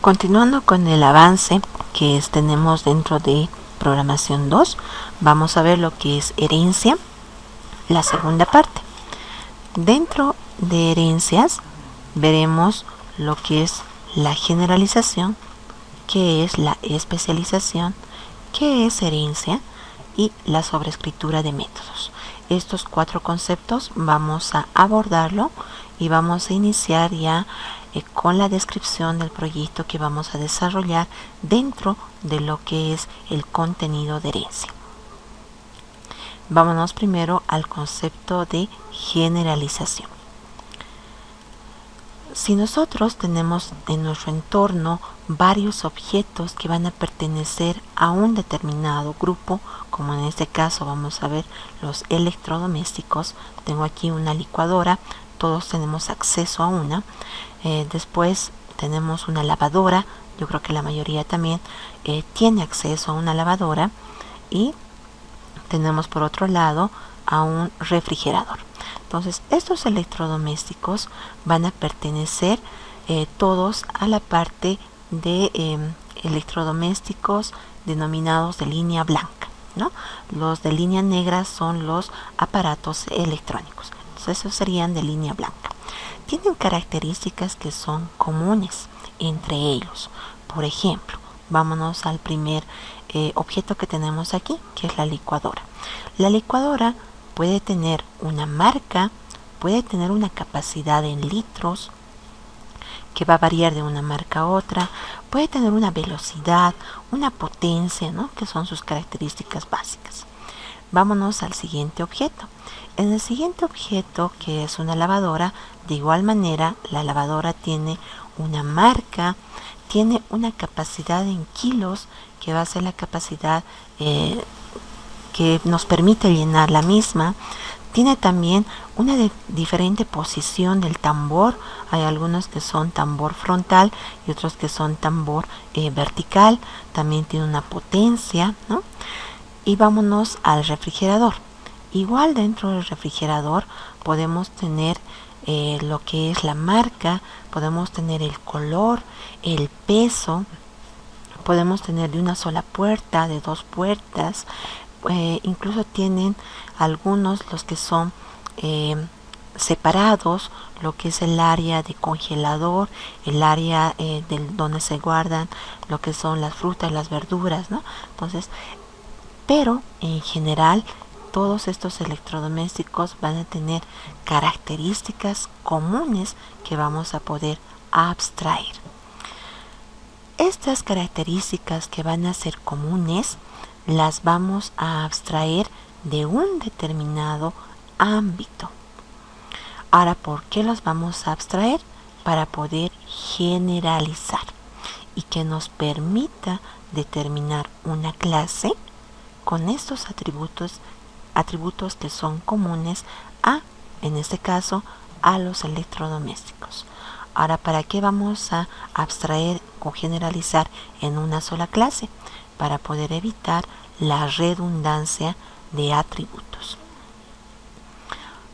Continuando con el avance que tenemos dentro de programación 2, vamos a ver lo que es herencia, la segunda parte. Dentro de herencias veremos lo que es la generalización, qué es la especialización, qué es herencia y la sobreescritura de métodos. Estos 4 conceptos vamos a abordarlo y vamos a iniciar ya con la descripción del proyecto que vamos a desarrollar dentro de lo que es el contenido de herencia. Vámonos primero al concepto de generalización. Si nosotros tenemos en nuestro entorno varios objetos que van a pertenecer a un determinado grupo, como en este caso vamos a ver los electrodomésticos, tengo aquí una licuadora, todos tenemos acceso a una, después tenemos una lavadora, yo creo que la mayoría también tiene acceso a una lavadora, y tenemos por otro lado a un refrigerador. Entonces estos electrodomésticos van a pertenecer todos a la parte de electrodomésticos denominados de línea blanca, ¿no? Los de línea negra son los aparatos electrónicos. Entonces esos serían de línea blanca. Tienen características que son comunes entre ellos. Por ejemplo, vámonos al primer objeto que tenemos aquí, que es la licuadora. La licuadora puede tener una marca, puede tener una capacidad en litros, que va a variar de una marca a otra, puede tener una velocidad, una potencia, ¿no? Que son sus características básicas. Vámonos al siguiente objeto. En el siguiente objeto, que es una lavadora, de igual manera la lavadora tiene una marca, tiene una capacidad en kilos, que va a ser la capacidad que nos permite llenar la misma. Tiene también una diferente posición del tambor. Hay algunos que son tambor frontal y otros que son tambor vertical. También tiene una potencia, ¿no? Y vámonos al refrigerador. Igual dentro del refrigerador podemos tener lo que es la marca, podemos tener el color, el peso, podemos tener de una sola puerta, de 2 puertas, incluso tienen algunos los que son separados, lo que es el área de congelador, el área donde se guardan lo que son las frutas, las verduras, ¿no? Entonces, pero en general todos estos electrodomésticos van a tener características comunes que vamos a poder abstraer. Estas características que van a ser comunes las vamos a abstraer de un determinado ámbito. Ahora, ¿por qué los vamos a abstraer? Para poder generalizar y que nos permita determinar una clase con estos atributos que son comunes a, en este caso, a los electrodomésticos. Ahora, ¿para qué vamos a abstraer o generalizar en una sola clase? Para poder evitar la redundancia de atributos.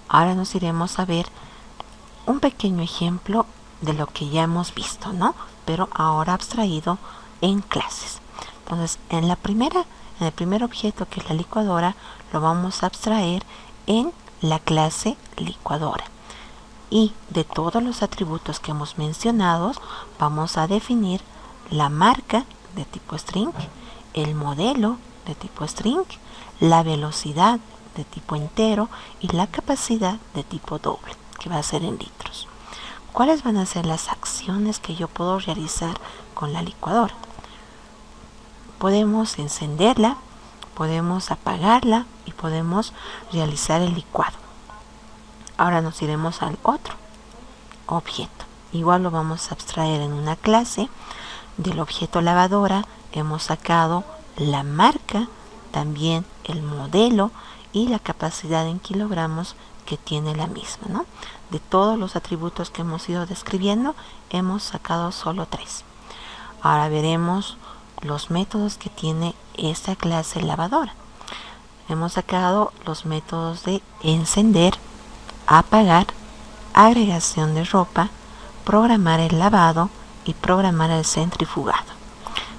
Ahora nos iremos a ver un pequeño ejemplo de lo que ya hemos visto, ¿no? Pero ahora abstraído en clases. Entonces, en el primer objeto, que es la licuadora, lo vamos a abstraer en la clase licuadora. Y de todos los atributos que hemos mencionado, vamos a definir la marca de tipo string, el modelo de tipo string, la velocidad de tipo entero y la capacidad de tipo doble, que va a ser en litros. ¿Cuáles van a ser las acciones que yo puedo realizar con la licuadora? Podemos encenderla, podemos apagarla y podemos realizar el licuado. Ahora nos iremos al otro objeto. Igual lo vamos a abstraer en una clase. Del objeto lavadora hemos sacado la marca, también el modelo y la capacidad en kilogramos que tiene la misma, ¿no? De todos los atributos que hemos ido describiendo, hemos sacado solo 3. Ahora veremos los métodos que tiene esta clase lavadora. Hemos sacado los métodos de encender, apagar, agregación de ropa, programar el lavado y programar el centrifugado.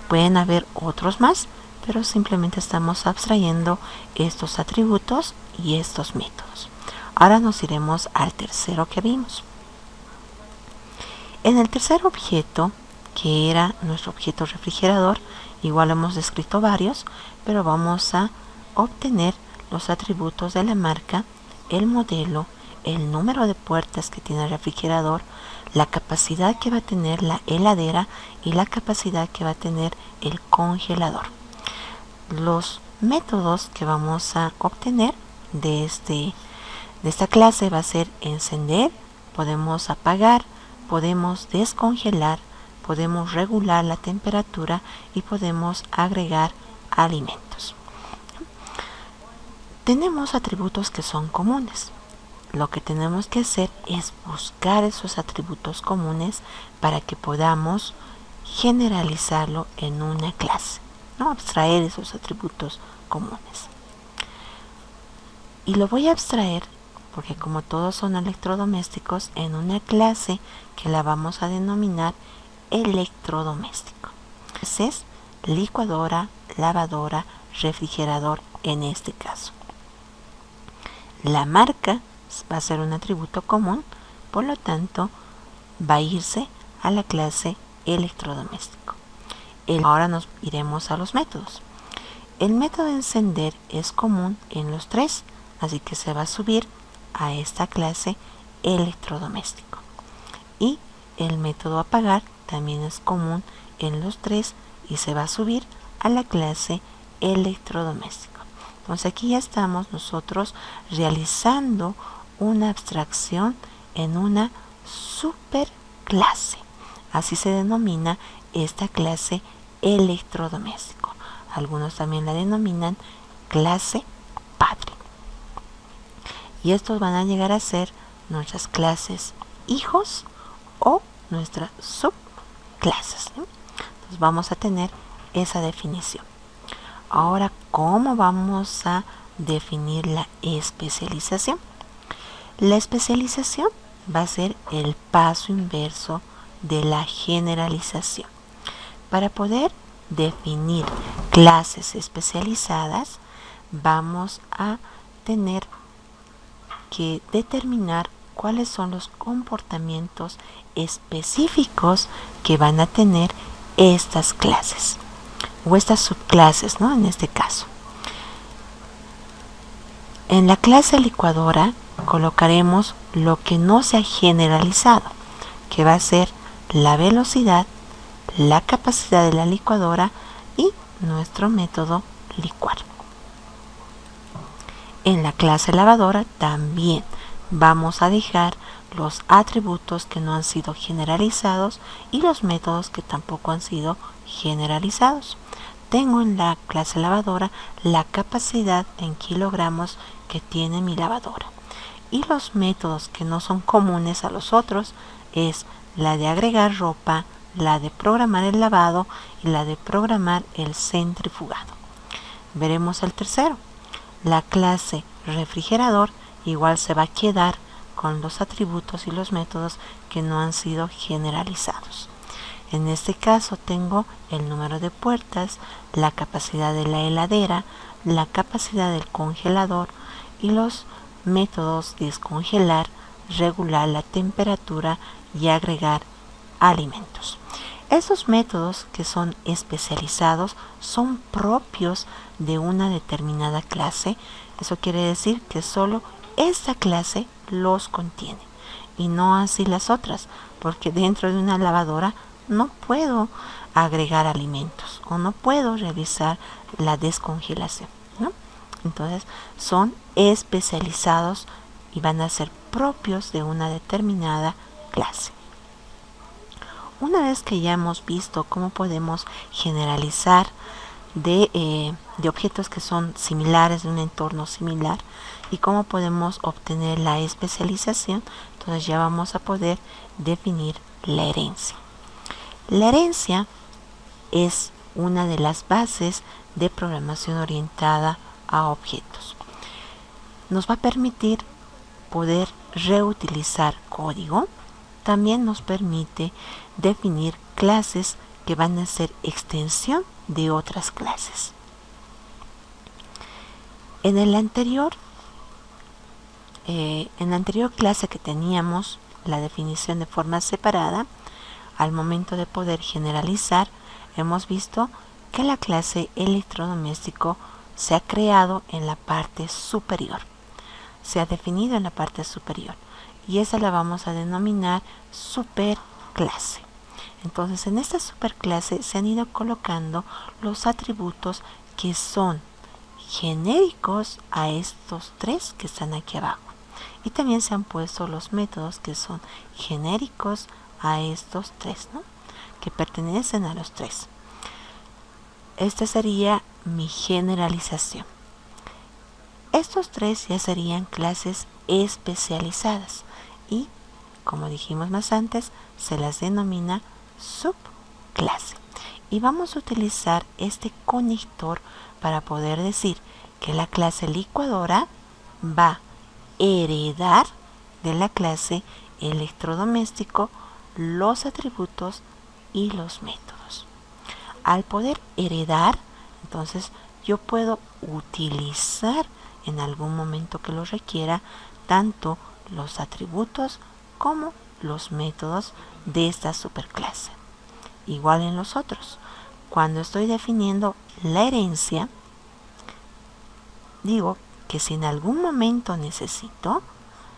Pueden haber otros más, pero simplemente estamos abstrayendo estos atributos y estos métodos. Ahora nos iremos al tercero que vimos. En el tercer objeto, que era nuestro objeto refrigerador, igual hemos descrito varios, pero vamos a obtener los atributos de la marca, el modelo, el número de puertas que tiene el refrigerador, la capacidad que va a tener la heladera y la capacidad que va a tener el congelador. Los métodos que vamos a obtener de esta clase va a ser encender, podemos apagar, podemos descongelar, podemos regular la temperatura y podemos agregar alimentos. Tenemos atributos que son comunes. Lo que tenemos que hacer es buscar esos atributos comunes para que podamos generalizarlo en una clase, ¿no? Abstraer esos atributos comunes. Y lo voy a abstraer porque como todos son electrodomésticos, en una clase que la vamos a denominar electrodoméstico. Es licuadora, lavadora, refrigerador en este caso. La marca va a ser un atributo común, por lo tanto va a irse a la clase electrodoméstico. Ahora nos iremos a los métodos. El método de encender es común en los tres, así que se va a subir a esta clase electrodoméstico. Y el método apagar también es común en los tres y se va a subir a la clase electrodoméstico. Entonces aquí ya estamos nosotros realizando una abstracción en una superclase. Así se denomina esta clase electrodoméstico. Algunos también la denominan clase padre. Y estos van a llegar a ser nuestras clases hijos o nuestras subclases, ¿sí? Entonces vamos a tener esa definición. Ahora, ¿cómo vamos a definir la especialización? La especialización va a ser el paso inverso de la generalización. Para poder definir clases especializadas, vamos a tener que determinar cuáles son los comportamientos específicos que van a tener estas clases o estas subclases, ¿no? En este caso, en la clase licuadora colocaremos lo que no se ha generalizado, que va a ser la velocidad, la capacidad de la licuadora y nuestro método licuar. En la clase lavadora también vamos a dejar los atributos que no han sido generalizados y los métodos que tampoco han sido generalizados. Tengo en la clase lavadora la capacidad en kilogramos que tiene mi lavadora. Y los métodos que no son comunes a los otros es la de agregar ropa, la de programar el lavado y la de programar el centrifugado. Veremos el tercero. La clase refrigerador igual se va a quedar con los atributos y los métodos que no han sido generalizados. En este caso tengo el número de puertas, la capacidad de la heladera, la capacidad del congelador y los métodos de descongelar, regular la temperatura y agregar alimentos. Estos métodos que son especializados son propios de una determinada clase. Eso quiere decir que solo esta clase los contiene y no así las otras, porque dentro de una lavadora no puedo agregar alimentos o no puedo realizar la descongelación, ¿no? Entonces son especializados y van a ser propios de una determinada clase. Una vez que ya hemos visto cómo podemos generalizar de objetos que son similares, de un entorno similar, y cómo podemos obtener la especialización, entonces ya vamos a poder definir la herencia. La herencia es una de las bases de programación orientada a objetos. Nos va a permitir poder reutilizar código también nos permite definir clases que van a ser extensión de otras clases. En la anterior clase que teníamos la definición de forma separada, al momento de poder generalizar, hemos visto que la clase electrodoméstico se ha creado en la parte superior, se ha definido en la parte superior, y esa la vamos a denominar superclase. Entonces, en esta superclase se han ido colocando los atributos que son genéricos a estos tres que están aquí abajo, y también se han puesto los métodos que son genéricos a estos tres, ¿no?, que pertenecen a los tres. Esta sería mi generalización. Estos tres ya serían clases especializadas y, como dijimos más antes, se las denomina subclase. Y vamos a utilizar este conector para poder decir que la clase licuadora va a heredar de la clase electrodoméstico los atributos y los métodos. Al poder heredar, entonces yo puedo utilizar en algún momento que lo requiera tanto los atributos como los métodos de esta superclase. Igual en los otros. Cuando estoy definiendo la herencia, digo que si en algún momento necesito,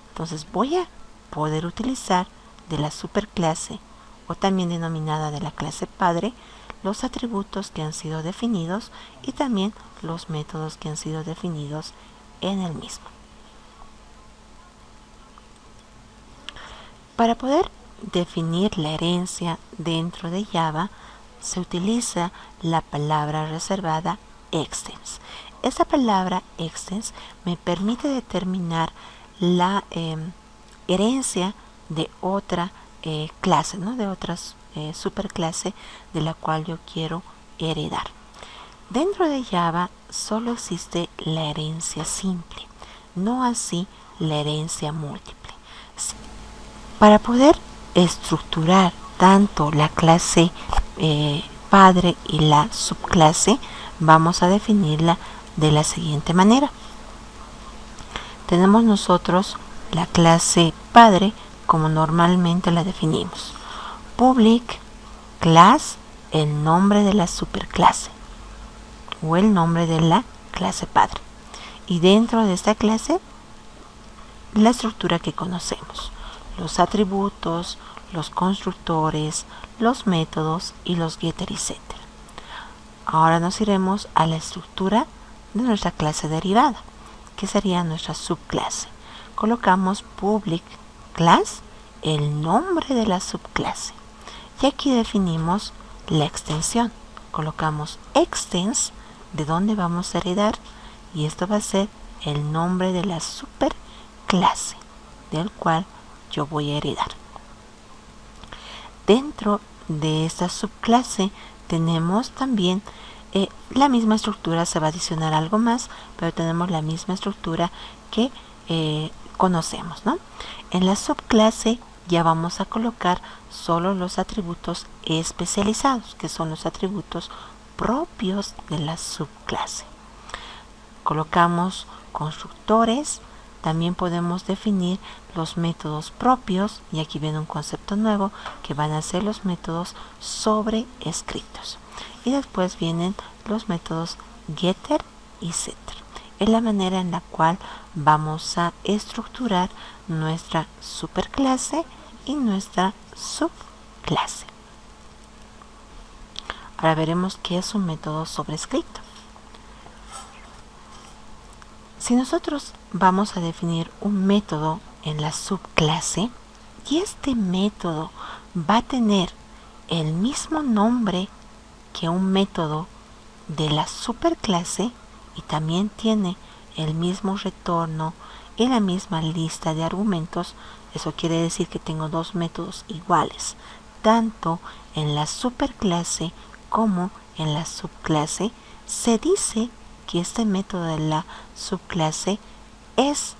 entonces voy a poder utilizar de la superclase, o también denominada de la clase padre, los atributos que han sido definidos y también los métodos que han sido definidos en el mismo. Para poder definir la herencia dentro de Java, se utiliza la palabra reservada extens. Esa palabra extens me permite determinar la herencia de otra clase, ¿no?, de otra superclase de la cual yo quiero heredar. Dentro de Java solo existe la herencia simple, no así la herencia múltiple. Para poder estructurar tanto la clase padre y la subclase, vamos a definirla de la siguiente manera. Tenemos nosotros la clase padre como normalmente la definimos. Public class, el nombre de la superclase o el nombre de la clase padre. Y dentro de esta clase, la estructura que conocemos: los atributos, los constructores, los métodos y los getter y setter. Ahora nos iremos a la estructura de nuestra clase derivada, que sería nuestra subclase. Colocamos public class, el nombre de la subclase, y aquí definimos la extensión. Colocamos extens, de donde vamos a heredar, y esto va a ser el nombre de la superclase del cual yo voy a heredar. Dentro de esta subclase tenemos también la misma estructura, se va a adicionar algo más, pero tenemos la misma estructura que conocemos, ¿no? En la subclase ya vamos a colocar solo los atributos especializados, que son los atributos propios de la subclase. Colocamos constructores. También podemos definir los métodos propios, y aquí viene un concepto nuevo que van a ser los métodos sobrescritos. Y después vienen los métodos getter y setter. Es la manera en la cual vamos a estructurar nuestra superclase y nuestra subclase. Ahora veremos qué es un método sobrescrito. Si nosotros vamos a definir un método en la subclase, y este método va a tener el mismo nombre que un método de la superclase y también tiene el mismo retorno y la misma lista de argumentos, eso quiere decir que tengo dos métodos iguales, tanto en la superclase como en la subclase, se dice que este método de la subclase es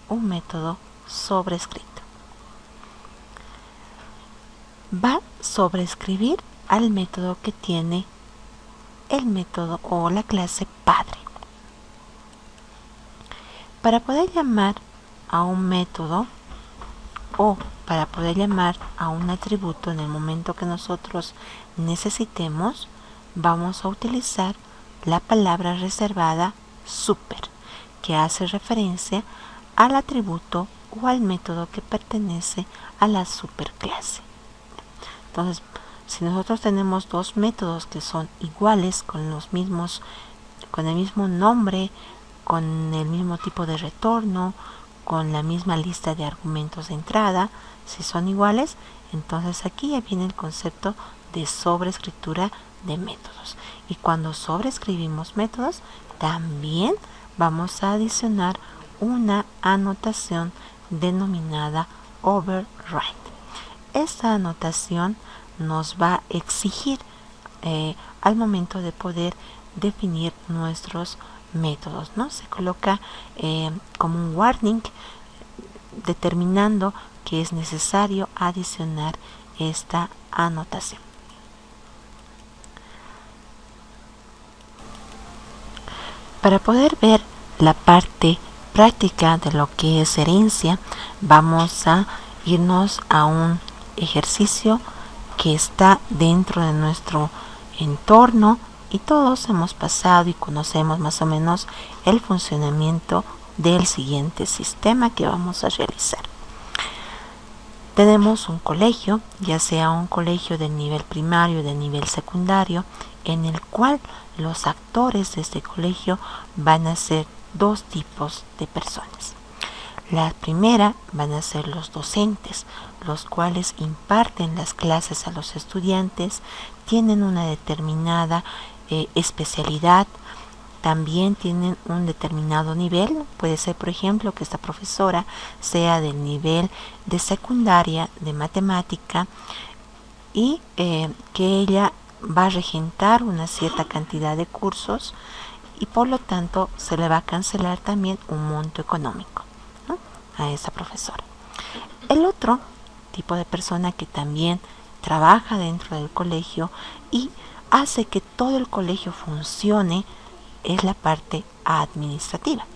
un método sobrescrito. va a sobreescribir al método que tiene el método o la clase padre. Para poder llamar a un método o para poder llamar a un atributo en el momento que nosotros necesitemos, vamos a utilizar la palabra reservada super, que hace referencia al atributo o al método que pertenece a la superclase. Entonces, si nosotros tenemos dos métodos que son iguales, con el mismo nombre, con el mismo tipo de retorno, con la misma lista de argumentos de entrada, si son iguales, entonces aquí ya viene el concepto de sobreescritura de métodos. Y cuando sobreescribimos métodos, también vamos a adicionar una anotación denominada override. Esta anotación nos va a exigir al momento de poder definir nuestros métodos, ¿no? Se coloca como un warning determinando que es necesario adicionar esta anotación. Para poder ver la parte práctica de lo que es herencia, vamos a irnos a un ejercicio que está dentro de nuestro entorno y todos hemos pasado y conocemos más o menos el funcionamiento del siguiente sistema que vamos a realizar. Tenemos un colegio, ya sea un colegio de nivel primario o de nivel secundario, en el cual los actores de este colegio van a ser dos tipos de personas. La primera van a ser los docentes, los cuales imparten las clases a los estudiantes, tienen una determinada especialidad, también tienen un determinado nivel. Puede ser, por ejemplo, que esta profesora sea del nivel de secundaria de matemática y que ella va a regentar una cierta cantidad de cursos y por lo tanto se le va a cancelar también un monto económico, ¿no?, a esa profesora. El otro tipo de persona que también trabaja dentro del colegio y hace que todo el colegio funcione es la parte administrativa.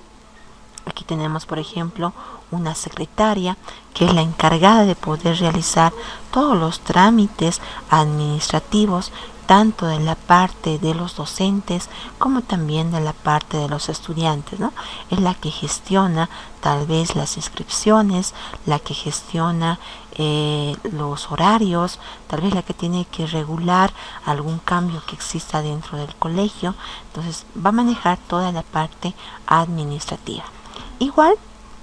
Aquí tenemos, por ejemplo, una secretaria que es la encargada de poder realizar todos los trámites administrativos, tanto de la parte de los docentes como también de la parte de los estudiantes, ¿no? Es la que gestiona tal vez las inscripciones, la que gestiona los horarios, tal vez la que tiene que regular algún cambio que exista dentro del colegio. Entonces va a manejar toda la parte administrativa. Igual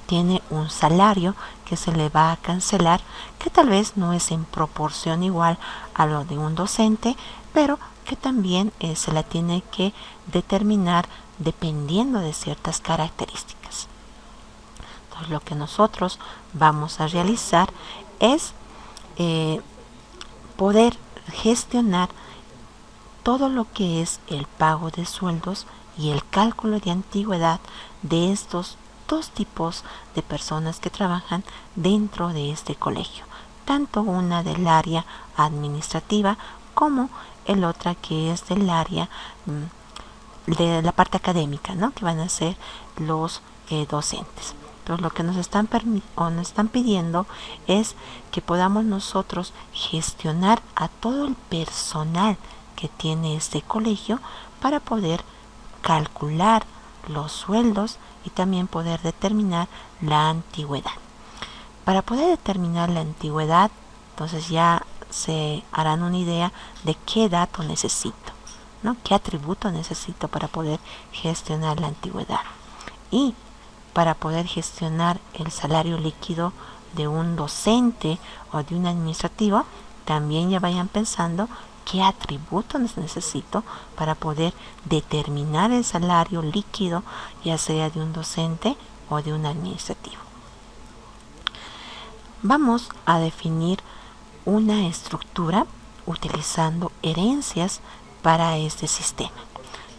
tiene un salario que se le va a cancelar, que tal vez no es en proporción igual a lo de un docente, pero que también se la tiene que determinar dependiendo de ciertas características. Entonces lo que nosotros vamos a realizar es poder gestionar todo lo que es el pago de sueldos y el cálculo de antigüedad de estos dos tipos de personas que trabajan dentro de este colegio, tanto una del área administrativa como el otra que es del área de la parte académica, ¿no?, que van a ser los docentes. Entonces lo que nos están pidiendo es que podamos nosotros gestionar a todo el personal que tiene este colegio para poder calcular los sueldos y también poder determinar la antigüedad. Para poder determinar la antigüedad, entonces ya se harán una idea de qué dato necesito, ¿no?, qué atributo necesito para poder gestionar la antigüedad. Y para poder gestionar el salario líquido de un docente o de un administrativo, también ya vayan pensando qué atributos necesito para poder determinar el salario líquido, ya sea de un docente o de un administrativo. Vamos a definir una estructura utilizando herencias para este sistema.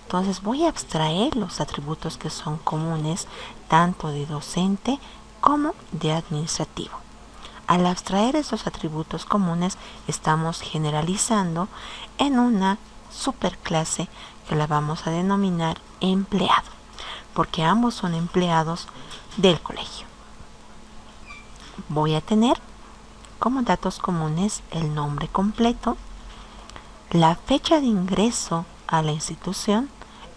Entonces voy a abstraer los atributos que son comunes tanto de docente como de administrativo. Al abstraer estos atributos comunes, estamos generalizando en una superclase que la vamos a denominar empleado, porque ambos son empleados del colegio. Voy a tener como datos comunes el nombre completo, la fecha de ingreso a la institución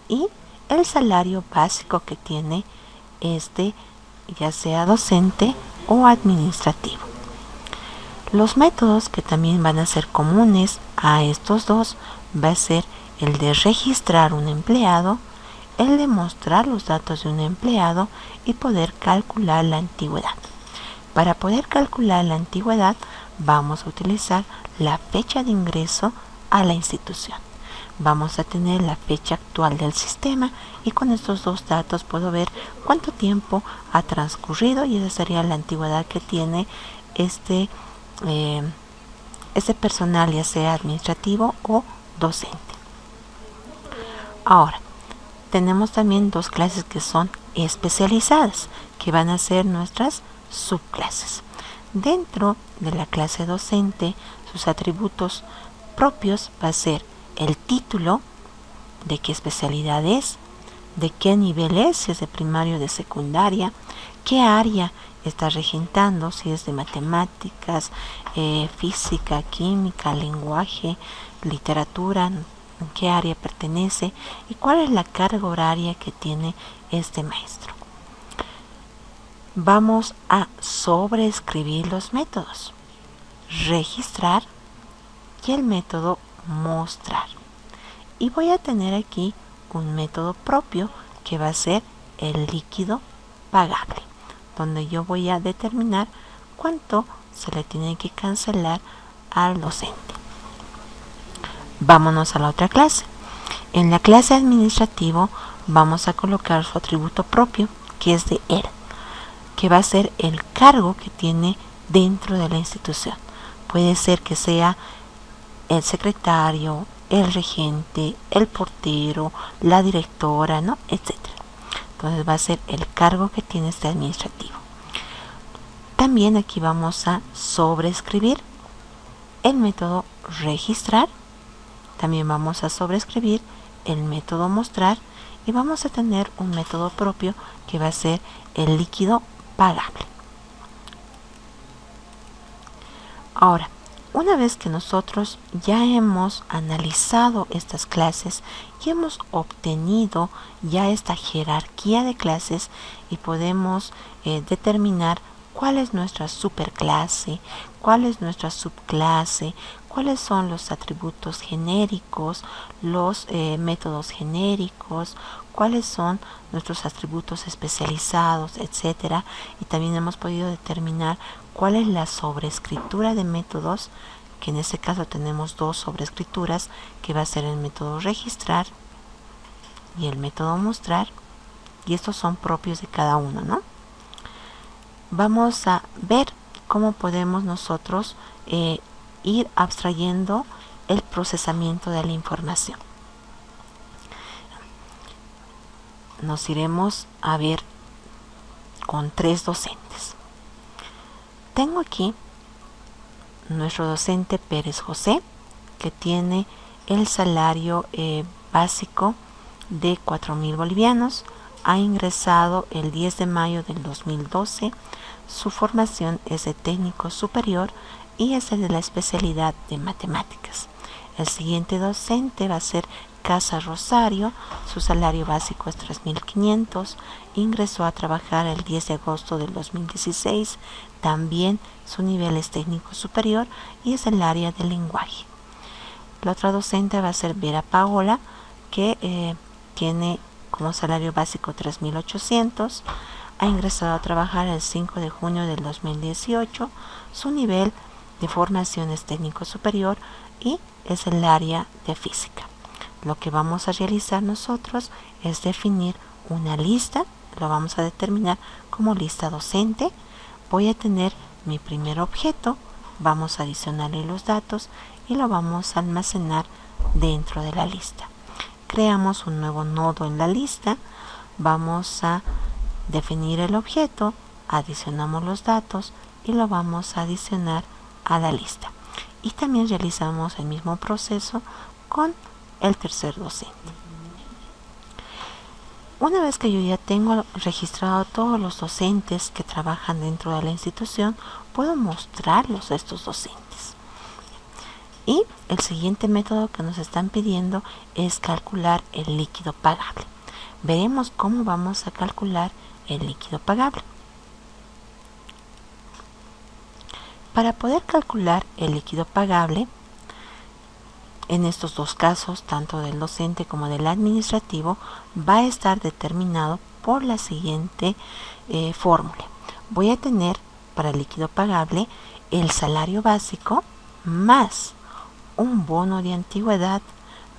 y el salario básico que tiene este, ya sea docente o administrativo. Los métodos que también van a ser comunes a estos dos va a ser el de registrar un empleado, el de mostrar los datos de un empleado y poder calcular la antigüedad. Para poder calcular la antigüedad vamos a utilizar la fecha de ingreso a la institución. Vamos a tener la fecha actual del sistema y con estos dos datos puedo ver cuánto tiempo ha transcurrido y esa sería la antigüedad que tiene este personal, ya sea administrativo o docente. Ahora, tenemos también dos clases que son especializadas, que van a ser nuestras subclases. Dentro de la clase docente, sus atributos propios va a ser el título, de qué especialidad es, de qué nivel es, si es de primario o de secundaria, qué área está regentando, si es de matemáticas, física, química, lenguaje, literatura, en qué área pertenece y cuál es la carga horaria que tiene este maestro. Vamos a sobreescribir los métodos, registrar y el método mostrar. Y voy a tener aquí un método propio que va a ser el líquido pagable, donde yo voy a determinar cuánto se le tiene que cancelar al docente. Vámonos a la otra clase. En la clase administrativo vamos a colocar su atributo propio, que es de él, que va a ser el cargo que tiene dentro de la institución. Puede ser que sea el secretario, el regente, el portero, la directora, ¿no? Etcétera. Entonces va a ser el cargo que tiene este administrativo. También aquí vamos a sobreescribir el método registrar. También vamos a sobreescribir el método mostrar y vamos a tener un método propio que va a ser el líquido pagable. Ahora, una vez que nosotros ya hemos analizado estas clases y hemos obtenido ya esta jerarquía de clases y podemos determinar cuál es nuestra superclase, cuál es nuestra subclase, cuáles son los atributos genéricos, los métodos genéricos, cuáles son nuestros atributos especializados, etcétera. Y también hemos podido determinar cuál es la sobreescritura de métodos, que en este caso tenemos dos sobreescrituras, que va a ser el método registrar y el método mostrar, y estos son propios de cada uno, ¿no? Vamos a ver cómo podemos nosotros ir abstrayendo el procesamiento de la información. Nos iremos a ver con tres docentes. Tengo aquí nuestro docente Pérez José, que tiene el salario básico de 4.000 bolivianos. Ha ingresado el 10 de mayo del 2012. Su formación es de técnico superior y es de la especialidad de matemáticas. El siguiente docente va a ser Casa Rosario. Su salario básico es 3.500. Ingresó a trabajar el 10 de agosto del 2016. También su nivel es técnico superior y es el área del lenguaje. La otra docente va a ser Vera Paola, que tiene como salario básico 3.800. Ha ingresado a trabajar el 5 de junio del 2018. Su nivel de formación es técnico superior y es el área de física. Lo que vamos a realizar nosotros es definir una lista. Lo vamos a determinar como lista docente. Voy a tener mi primer objeto. Vamos a adicionarle los datos y lo vamos a almacenar dentro de la lista. Creamos un nuevo nodo en la lista. Vamos a definir el objeto, adicionamos los datos y lo vamos a adicionar a la lista. Y también realizamos el mismo proceso con el tercer docente. Una vez que yo ya tengo registrado todos los docentes que trabajan dentro de la institución, puedo mostrarlos a estos docentes. Y el siguiente método que nos están pidiendo es calcular el líquido pagable. Veremos cómo vamos a calcular el líquido pagable. Para poder calcular el líquido pagable, en estos dos casos, tanto del docente como del administrativo, va a estar determinado por la siguiente fórmula. Voy a tener para el líquido pagable el salario básico más un bono de antigüedad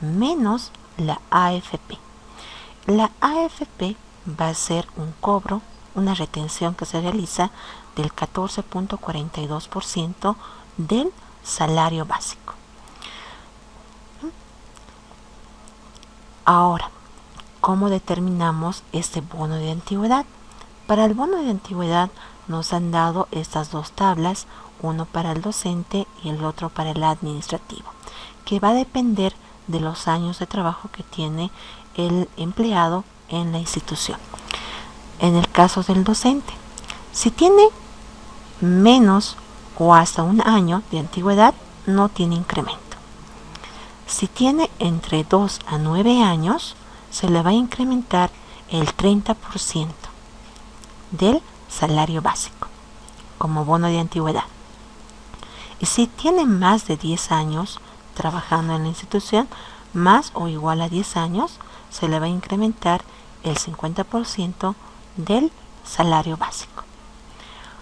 menos la AFP. La AFP va a ser un cobro, una retención que se realiza del 14.42% del salario básico. Ahora, ¿cómo determinamos este bono de antigüedad? Para el bono de antigüedad nos han dado estas dos tablas, uno para el docente y el otro para el administrativo, que va a depender de los años de trabajo que tiene el empleado en la institución. En el caso del docente, si tiene menos o hasta un año de antigüedad, no tiene incremento. Si tiene entre 2 a 9 años, se le va a incrementar el 30% del salario básico como bono de antigüedad. Y si tiene más de 10 años trabajando en la institución, más o igual a 10 años, se le va a incrementar el 50% del salario básico.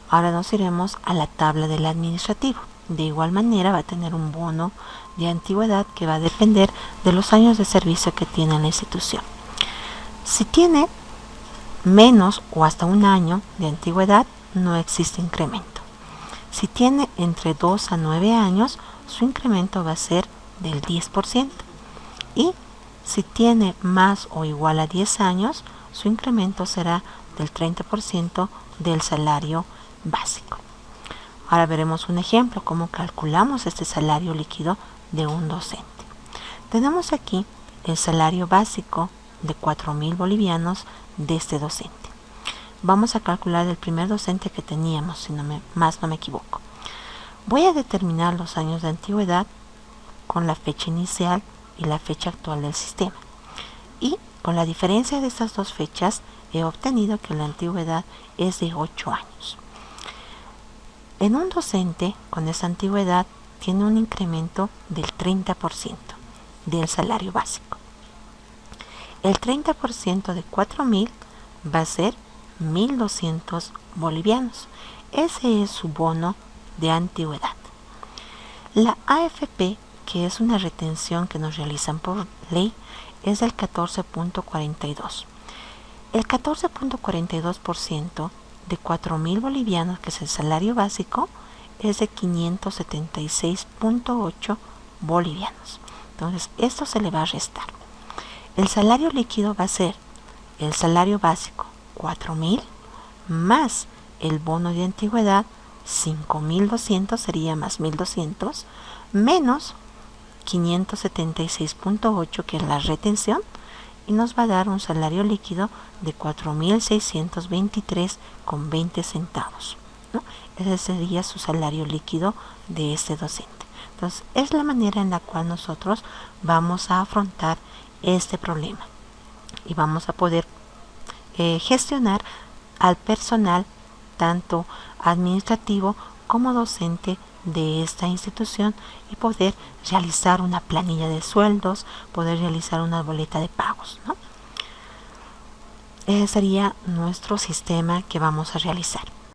Ahora nos iremos a la tabla del administrativo. De igual manera va a tener un bono de antigüedad que va a depender de los años de servicio que tiene en la institución. Si tiene menos o hasta un año de antigüedad, no existe incremento. Si tiene entre 2 a 9 años, su incremento va a ser del 10%. Y si tiene más o igual a 10 años, su incremento será del 30% del salario básico. Ahora veremos un ejemplo, cómo calculamos este salario líquido de un docente. Tenemos aquí el salario básico de 4.000 bolivianos de este docente. Vamos a calcular el primer docente que teníamos, si no me equivoco. Voy a determinar los años de antigüedad con la fecha inicial y la fecha actual del sistema. Y con la diferencia de estas dos fechas, he obtenido que la antigüedad es de 8 años. En un docente con esa antigüedad tiene un incremento del 30% del salario básico. El 30% de 4.000 va a ser 1.200 bolivianos. Ese es su bono de antigüedad. La AFP, que es una retención que nos realizan por ley, es del 14.42. El 14.42% de 4.000 bolivianos, que es el salario básico, es de 576.8 bolivianos. Entonces, esto se le va a restar. El salario líquido va a ser el salario básico 4.000 más el bono de antigüedad 5.200, sería más 1.200, menos 576.8, que es la retención, y nos va a dar un salario líquido de 4.623,20 centavos, ¿no? Ese sería su salario líquido de este docente. Entonces, es la manera en la cual nosotros vamos a afrontar este problema y vamos a poder gestionar al personal, tanto administrativo como docente de esta institución, y poder realizar una planilla de sueldos, poder realizar una boleta de pagos, ¿no? Ese sería nuestro sistema que vamos a realizar.